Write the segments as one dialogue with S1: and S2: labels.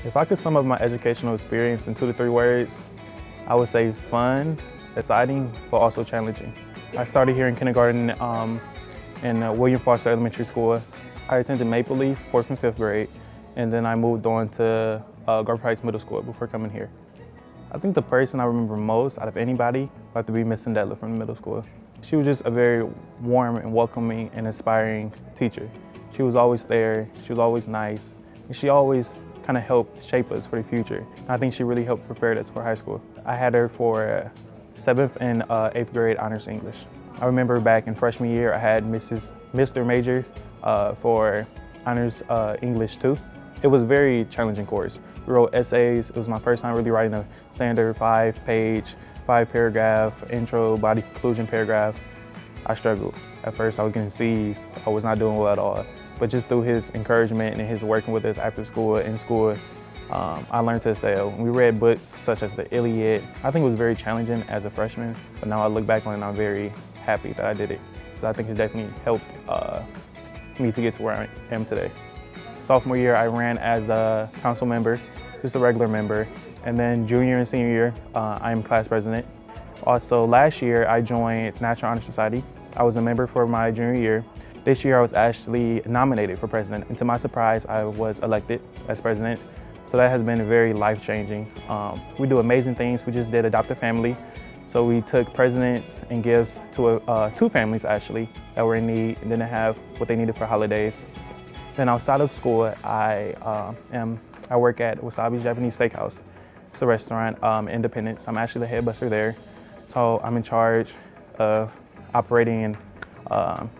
S1: If I could sum up my educational experience in 2 to 3 words, I would say fun, exciting, but also challenging. I started here in kindergarten in William Foster Elementary School. I attended Maple Leaf, 4th and 5th grade, and then I moved on to Garfield Heights Middle School before coming here. I think the person I remember most out of anybody would have to be Miss Sandella from the middle school. She was just a very warm and welcoming and inspiring teacher. She was always there, she was always nice, and she always kind of helped shape us for the future. And I think she really helped prepare us for high school. I had her for 7th and 8th grade honors English. I remember back in freshman year, I had Mr. Major for honors English too. It was a very challenging course. We wrote essays. It was my first time really writing a standard 5-page, 5-paragraph intro, body conclusion paragraph. I struggled. At first I was getting C's. I was not doing well at all. But just through his encouragement and his working with us after school, in school, I learned to excel. We read books such as the Iliad. I think it was very challenging as a freshman, but now I look back on it and I'm very happy that I did it. So I think it definitely helped me to get to where I am today. Sophomore year, I ran as a council member, just a regular member. And then junior and senior year, I am class president. Also last year, I joined National Honor Society. I was a member for my junior year. This year, I was actually nominated for president. And to my surprise, I was elected as president. So that has been very life-changing. We do amazing things. We just did Adopt a Family. So we took presents and gifts to 2 families actually that were in need and didn't have what they needed for holidays. Then outside of school, I work at Wasabi's Japanese Steakhouse. It's a restaurant, Independence. I'm actually the head busser there. So I'm in charge of operating and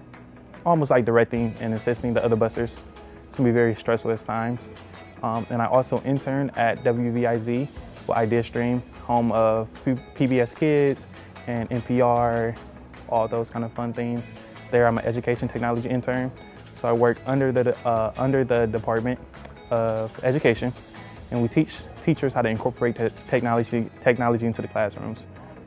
S1: almost like directing and assisting the other bussers. It's gonna be very stressful at times. And I also intern at WVIZ, with Idea Stream, home of PBS Kids and NPR, all those kind of fun things. There I'm an education technology intern. So I work under the Department of Education, and we teach teachers how to incorporate technology into the classrooms.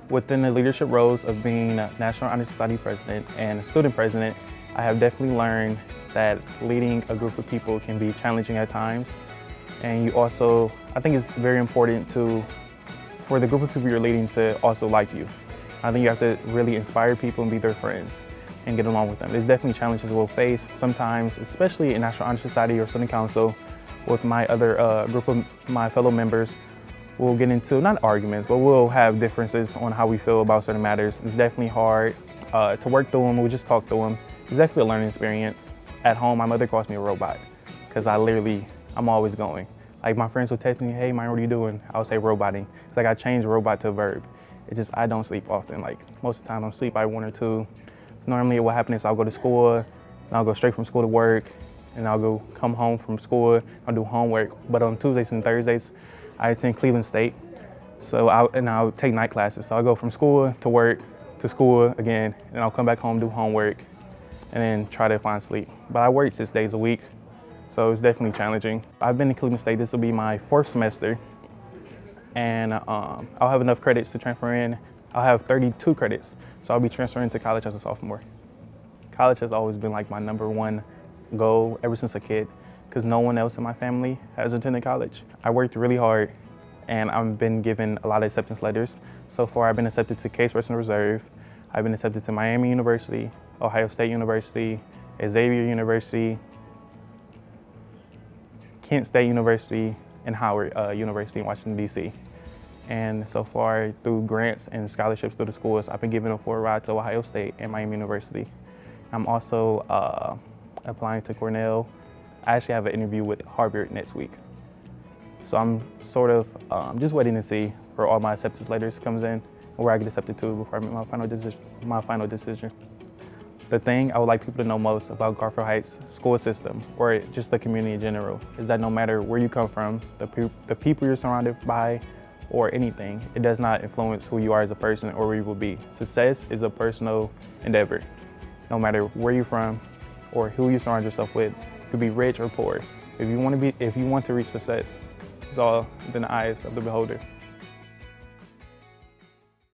S1: Within the leadership roles of being National Honor Society president and student president, I have definitely learned that leading a group of people can be challenging at times. And you also, I think it's very important for the group of people you're leading to also like you. I think you have to really inspire people and be their friends and get along with them. There's definitely challenges we'll face sometimes, especially in National Honor Society or Student Council. With my other group of my fellow members, we'll get into, not arguments, but we'll have differences on how we feel about certain matters. It's definitely hard to work through them. We just talk through them. It's definitely a learning experience. At home, my mother calls me a robot because I'm always going. Like my friends will text me, hey, Myron, what are you doing? I'll say roboting. It's like I changed robot to a verb. It's just, I don't sleep often. Like most of the time, I'll sleep by 1 or 2. Normally what happens is I'll go to school, and I'll go straight from school to work, and I'll come home from school, I'll do homework. But on Tuesdays and Thursdays, I attend Cleveland State. So I'll take night classes. So I'll go from school to work, to school again, and I'll come back home, do homework, and then try to find sleep. But I work 6 days a week, so it's definitely challenging. I've been in Cleveland State, this will be my 4th semester, and I'll have enough credits to transfer in. I'll have 32 credits, so I'll be transferring to college as a sophomore. College has always been like my #1 goal ever since a kid, because no one else in my family has attended college. I worked really hard, and I've been given a lot of acceptance letters. So far, I've been accepted to Case Western Reserve. I've been accepted to Miami University, Ohio State University, Xavier University, Kent State University, and Howard University in Washington, D.C. And so far, through grants and scholarships through the schools, I've been given a full ride to Ohio State and Miami University. I'm also applying to Cornell. I actually have an interview with Harvard next week. So I'm sort of just waiting to see where all my acceptance letters comes in and where I get accepted to before I make my final decision. The thing I would like people to know most about Garfield Heights school system, or just the community in general, is that no matter where you come from, the people you're surrounded by, or anything, it does not influence who you are as a person or where you will be. Success is a personal endeavor. No matter where you're from or who you surround yourself with, you could be rich or poor. If you want to reach success, it's all within the eyes of the beholder.